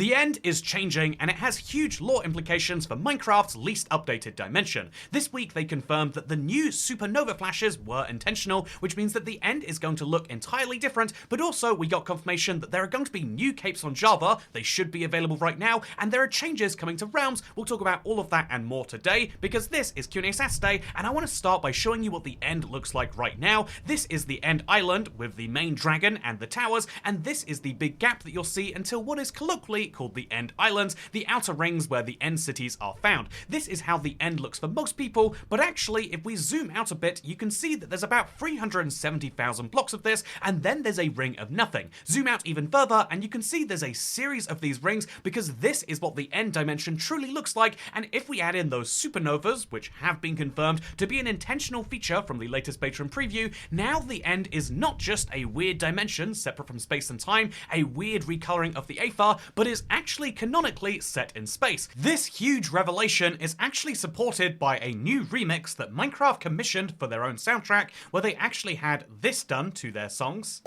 The end is changing, and it has huge lore implications for Minecraft's least updated dimension. This week they confirmed that the new supernova flashes were intentional, which means that the end is going to look entirely different, but also we got confirmation that there are going to be new capes on Java, they should be available right now, and there are changes coming to Realms. We'll talk about all of that and more today, because this is Q&A Saturday, and I want to start by showing you what the end looks like right now. This is the end island with the main dragon and the towers, and this is the big gap that you'll see until what is colloquially called the end islands, the outer rings where the end cities are found. This is how the end looks for most people, but actually if we zoom out a bit, you can see that there's about 370,000 blocks of this, and then there's a ring of nothing. Zoom out even further, and you can see there's a series of these rings, because this is what the end dimension truly looks like, and if we add in those supernovas, which have been confirmed to be an intentional feature from the latest beta and preview, now the end is not just a weird dimension separate from space and time, a weird recoloring of the Aether, but is actually canonically set in space. This huge revelation is actually supported by a new remix that Minecraft commissioned for their own soundtrack, where they actually had this done to their songs.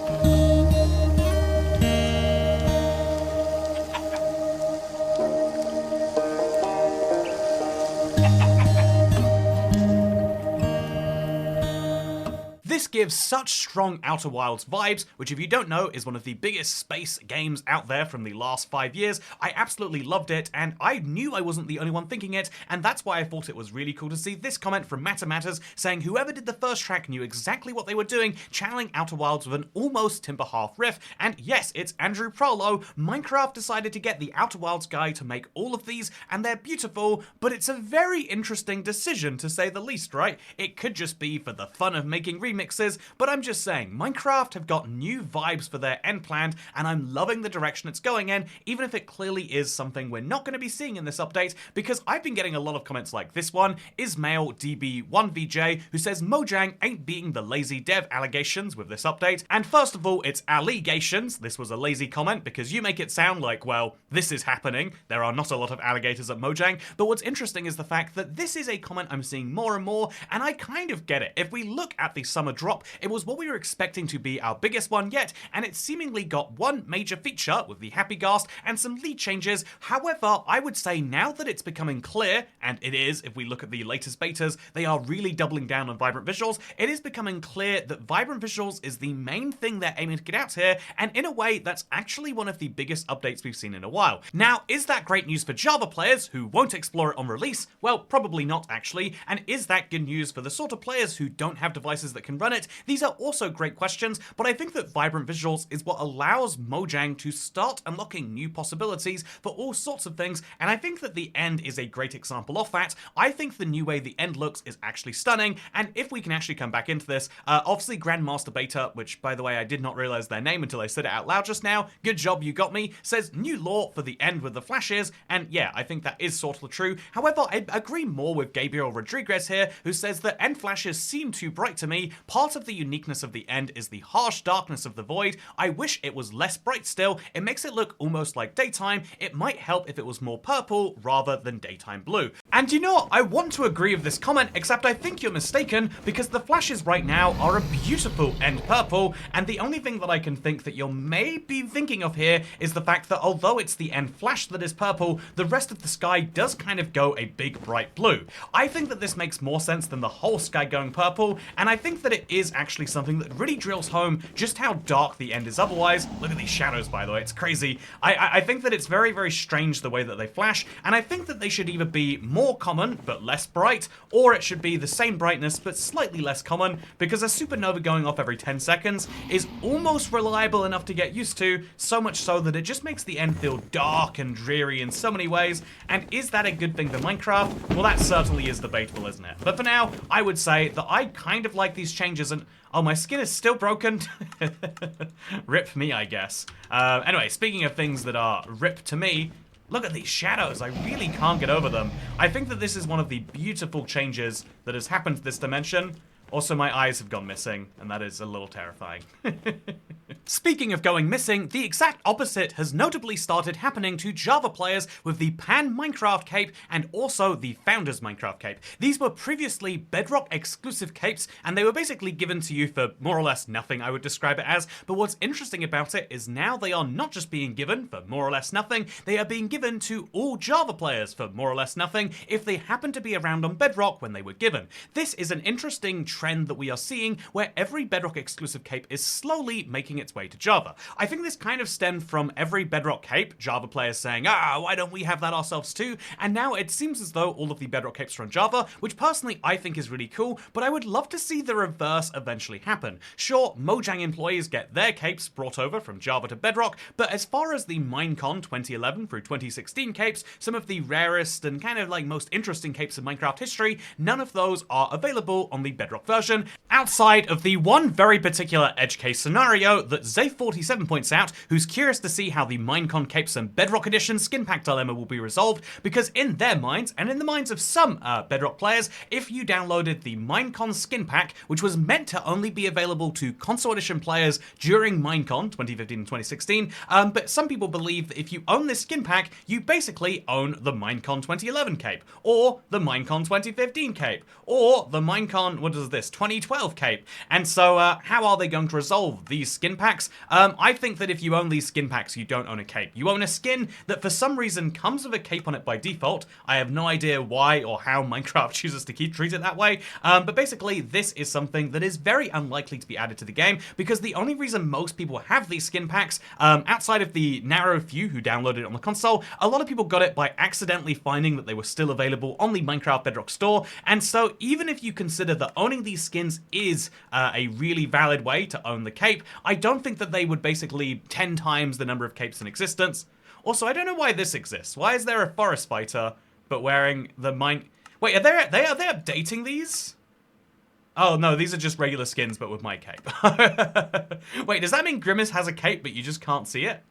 This gives such strong Outer Wilds vibes, which if you don't know is one of the biggest space games out there from the last 5 years. I absolutely loved it, and I knew I wasn't the only one thinking it, and that's why I thought it was really cool to see this comment from Matters saying whoever did the first track knew exactly what they were doing, channeling Outer Wilds with an almost Timber Half riff. And yes, it's Andrew Prolo. Minecraft decided to get the Outer Wilds guy to make all of these, and they're beautiful, but it's a very interesting decision to say the least, right? It could just be for the fun of making remixes, but I'm just saying, Minecraft have got new vibes for their end planned, and I'm loving the direction it's going in, even if it clearly is something we're not going to be seeing in this update, because I've been getting a lot of comments like this one, Ismail DB1VJ, who says Mojang ain't beating the lazy dev allegations with this update, and first of all, it's allegations. This was a lazy comment, because you make it sound like, well, this is happening, there are not a lot of alligators at Mojang, but what's interesting is the fact that this is a comment I'm seeing more and more, and I kind of get it. If we look at the summer drop, it was what we were expecting to be our biggest one yet, and it seemingly got one major feature with the Happy Ghast and some lead changes. However, I would say now that it's becoming clear, and it is, if we look at the latest betas, they are really doubling down on vibrant visuals. It is becoming clear that vibrant visuals is the main thing they're aiming to get out here, and in a way, that's actually one of the biggest updates we've seen in a while. Now, is that great news for Java players who won't explore it on release? Well, probably not actually, and is that good news for the sort of players who don't have devices that can run it? These are also great questions, but I think that vibrant visuals is what allows Mojang to start unlocking new possibilities for all sorts of things, and I think that the end is a great example of that. I think the new way the end looks is actually stunning, and if we can actually come back into this, obviously Grandmaster Beta, which by the way I did not realize their name until I said it out loud just now, good job you got me, says new lore for the end with the flashes, and yeah, I think that is sort of true. However, I agree more with Gabriel Rodriguez here, who says that end flashes seem too bright to me. Part of the uniqueness of the end is the harsh darkness of the void. I wish it was less bright still. It makes it look almost like daytime. It might help if it was more purple rather than daytime blue. And you know what? I want to agree with this comment, except I think you're mistaken, because the flashes right now are a beautiful end purple, and the only thing that I can think that you're maybe thinking of here is the fact that although it's the end flash that is purple, the rest of the sky does kind of go a big bright blue. I think that this makes more sense than the whole sky going purple, and I think that it is actually something that really drills home just how dark the end is otherwise. Look at these shadows, by the way, it's crazy. I think that it's very, very strange the way that they flash, and I think that they should either be more common but less bright, or it should be the same brightness but slightly less common, because a supernova going off every 10 seconds is almost reliable enough to get used to, so much so that it just makes the end feel dark and dreary in so many ways. And is that a good thing for Minecraft? Well, that certainly is debatable, isn't it? But for now, I would say that I kind of like these changes, and oh, my skin is still broken. Rip me, I guess. Anyway, speaking of things that are rip to me, look at these shadows. I really can't get over them. I think that this is one of the beautiful changes that has happened to this dimension. Also, my eyes have gone missing, and that is a little terrifying. Speaking of going missing, the exact opposite has notably started happening to Java players with the Pan Minecraft cape and also the Founders Minecraft cape. These were previously Bedrock exclusive capes, and they were basically given to you for more or less nothing, I would describe it as. But what's interesting about it is now they are not just being given for more or less nothing, they are being given to all Java players for more or less nothing if they happen to be around on Bedrock when they were given. This is an interesting trend that we are seeing where every Bedrock exclusive cape is slowly making its way to Java. I think this kind of stemmed from every Bedrock cape, Java players saying, why don't we have that ourselves too? And now it seems as though all of the Bedrock capes are on Java, which personally I think is really cool, but I would love to see the reverse eventually happen. Sure, Mojang employees get their capes brought over from Java to Bedrock, but as far as the Minecon 2011 through 2016 capes, some of the rarest and kind of like most interesting capes in Minecraft history, none of those are available on the Bedrock version, outside of the one very particular edge case scenario that Zay47 points out, who's curious to see how the Minecon capes and Bedrock Edition skin pack dilemma will be resolved, because in their minds, and in the minds of some Bedrock players, if you downloaded the Minecon skin pack, which was meant to only be available to console edition players during Minecon 2015 and 2016, but some people believe that if you own this skin pack, you basically own the Minecon 2011 cape, or the Minecon 2015 cape, or the Minecon, 2012 cape. And so how are they going to resolve these skin packs? I think that if you own these skin packs, you don't own a cape. You own a skin that for some reason comes with a cape on it by default. I have no idea why or how Minecraft chooses to treat it that way, but basically this is something that is very unlikely to be added to the game, because the only reason most people have these skin packs, outside of the narrow few who downloaded it on the console, a lot of people got it by accidentally finding that they were still available on the Minecraft Bedrock store, and so even if you consider that owning these skins is a really valid way to own the cape, I don't think that they would basically 10 times the number of capes in existence. Also, I don't know why this exists. Why is there a forest fighter but wearing the Wait, are they updating these? Oh no, these are just regular skins but with my cape. Wait, does that mean Grimace has a cape but you just can't see it?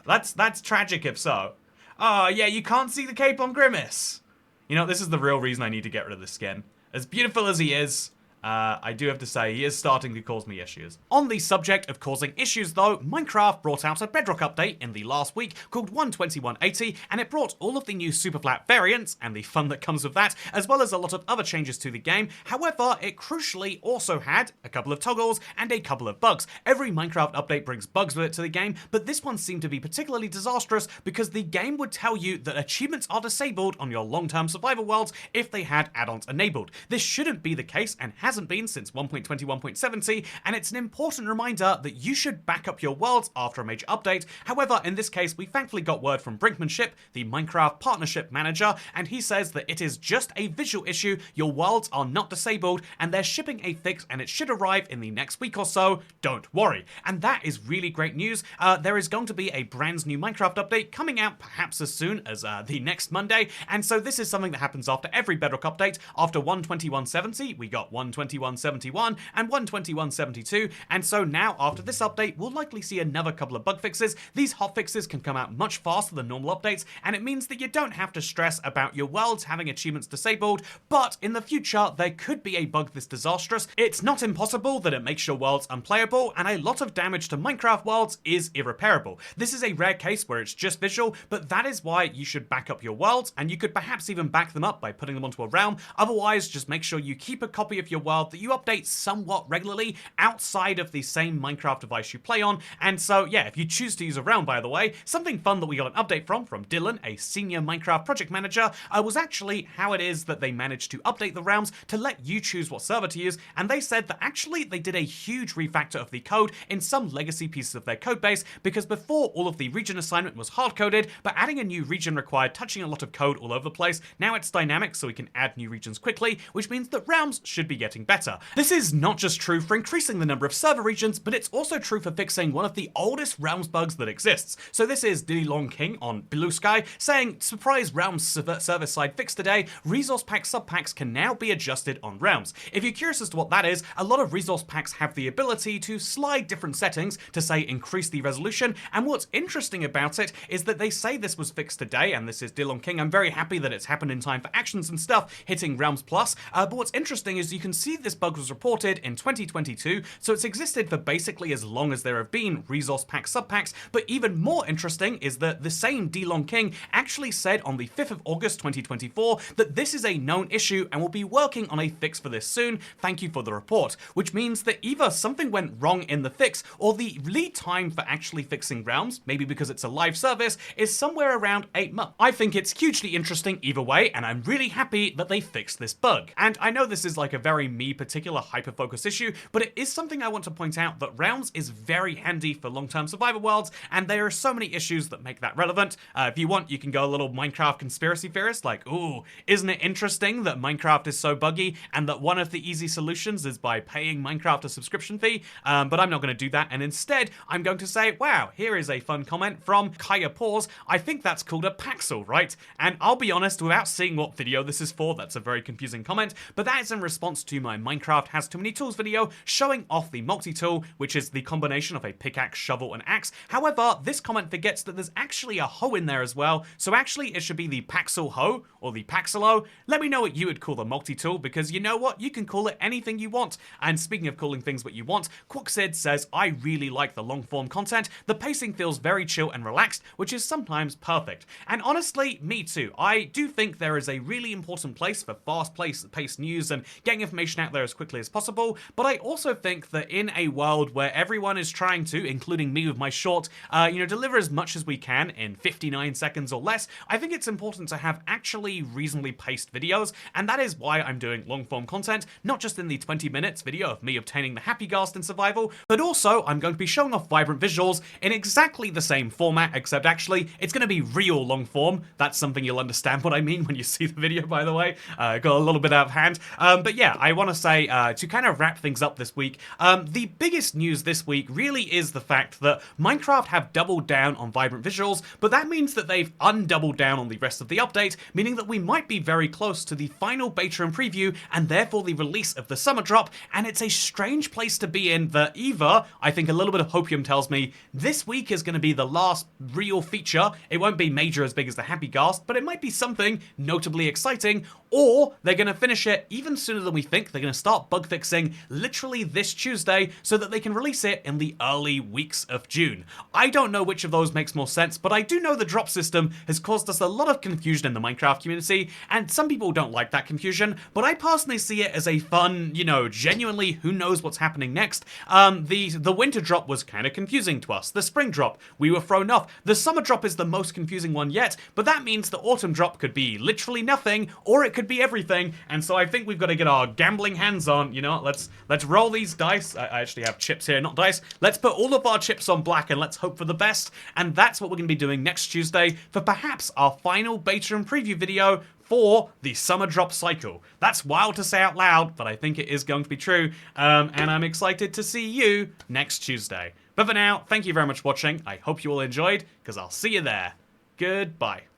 That's tragic if so. Oh yeah, you can't see the cape on Grimace. You know, this is the real reason I need to get rid of this skin. As beautiful as he is, I do have to say, he is starting to cause me issues. On the subject of causing issues though, Minecraft brought out a Bedrock update in the last week called 1.21.80, and it brought all of the new super flat variants and the fun that comes with that, as well as a lot of other changes to the game. However, it crucially also had a couple of toggles and a couple of bugs. Every Minecraft update brings bugs with it to the game, but this one seemed to be particularly disastrous because the game would tell you that achievements are disabled on your long-term survival worlds if they had add-ons enabled. This shouldn't be the case and hasn't been since 1.20.1.70, and it's an important reminder that you should back up your worlds after a major update. However, in this case, we thankfully got word from Brinkmanship, the Minecraft partnership manager, and he says that it is just a visual issue, your worlds are not disabled, and they're shipping a fix and it should arrive in the next week or so, don't worry. And that is really great news. There is going to be a brand new Minecraft update coming out perhaps as soon as the next Monday, and so this is something that happens after every Bedrock update. After 1.21.70, we got 1.21.71 and 1.21.72, and so now after this update we'll likely see another couple of bug fixes. These hot fixes can come out much faster than normal updates, and it means that you don't have to stress about your worlds having achievements disabled, but in the future there could be a bug this disastrous. It's not impossible that it makes your worlds unplayable, and a lot of damage to Minecraft worlds is irreparable. This is a rare case where it's just visual, but that is why you should back up your worlds, and you could perhaps even back them up by putting them onto a realm. Otherwise, just make sure you keep a copy of your world that you update somewhat regularly outside of the same Minecraft device you play on. And so yeah, if you choose to use a realm, by the way, something fun that we got an update from Dylan, a senior Minecraft project manager, was actually how it is that they managed to update the realms to let you choose what server to use, and they said that actually they did a huge refactor of the code in some legacy pieces of their code base, because before all of the region assignment was hard-coded, but adding a new region required touching a lot of code all over the place. Now it's dynamic, so we can add new regions quickly, which means that realms should be getting better. This is not just true for increasing the number of server regions, but it's also true for fixing one of the oldest realms bugs that exists. So this is Dilly Long King on Blue Sky saying, surprise realms server side fix today, resource pack subpacks can now be adjusted on realms. If you're curious as to what that is, a lot of resource packs have the ability to slide different settings to say increase the resolution, and what's interesting about it is that they say this was fixed today, and this is Dylan King. I'm very happy that it's happened in time for actions and stuff hitting Realms Plus, but what's interesting is you can see see this bug was reported in 2022, so it's existed for basically as long as there have been resource pack subpacks, but even more interesting is that the same DLong King actually said on the 5th of August 2024 that this is a known issue and will be working on a fix for this soon. Thank you for the report, which means that either something went wrong in the fix or the lead time for actually fixing realms, maybe because it's a live service, is somewhere around 8 months. I think it's hugely interesting either way, and I'm really happy that they fixed this bug. And I know this is like a very me particular hyper-focus issue, but it is something I want to point out that realms is very handy for long-term survival worlds, and there are so many issues that make that relevant. If you want, you can go a little Minecraft conspiracy theorist, like, ooh, isn't it interesting that Minecraft is so buggy and that one of the easy solutions is by paying Minecraft a subscription fee? But I'm not going to do that, and instead, I'm going to say, wow, here is a fun comment from Kaya Paws. I think that's called a Paxel, right? And I'll be honest, without seeing what video this is for, that's a very confusing comment, but that is in response to my Minecraft has too many tools video showing off the multi-tool, which is the combination of a pickaxe, shovel, and axe. However, this comment forgets that there's actually a hoe in there as well, so actually it should be the Paxel hoe, or the Paxelo. Let me know what you would call the multi-tool, because you know what? You can call it anything you want. And speaking of calling things what you want, Quacksid says, I really like the long-form content. The pacing feels very chill and relaxed, which is sometimes perfect. And honestly, me too. I do think there is a really important place for fast-paced news and getting information out there as quickly as possible, but I also think that in a world where everyone is trying to, including me with my short, deliver as much as we can in 59 seconds or less, I think it's important to have actually reasonably paced videos, and that is why I'm doing long-form content, not just in the 20 minutes video of me obtaining the Happy Ghast in survival, but also I'm going to be showing off vibrant visuals in exactly the same format, except actually it's going to be real long-form. That's something you'll understand what I mean when you see the video, by the way. Got a little bit out of hand. But yeah, I want to say, to kind of wrap things up this week, the biggest news this week really is the fact that Minecraft have doubled down on vibrant visuals, but that means that they've undoubled down on the rest of the update, meaning that we might be very close to the final beta and preview, and therefore the release of the summer drop, and it's a strange place to be in that either, I think a little bit of hopium tells me, this week is going to be the last real feature. It won't be major as big as the Happy Ghast, but it might be something notably exciting, or they're going to finish it even sooner than we think. They're going to start bug fixing literally this Tuesday so that they can release it in the early weeks of June. I don't know which of those makes more sense, but I do know the drop system has caused us a lot of confusion in the Minecraft community, and some people don't like that confusion, but I personally see it as a fun, genuinely who knows what's happening next. The winter drop was kind of confusing to us. The spring drop, we were thrown off. The summer drop is the most confusing one yet, but that means the autumn drop could be literally nothing, or it could be everything, and so I think we've got to get our gambling hands on. Let's roll these dice. I actually have chips here, not dice. Let's put all of our chips on black and let's hope for the best, and that's what we're going to be doing next Tuesday for perhaps our final beta and preview video for the summer drop cycle. That's wild to say out loud, but I think it is going to be true, and I'm excited to see you next Tuesday. But for now, thank you very much for watching. I hope you all enjoyed, because I'll see you there. Goodbye.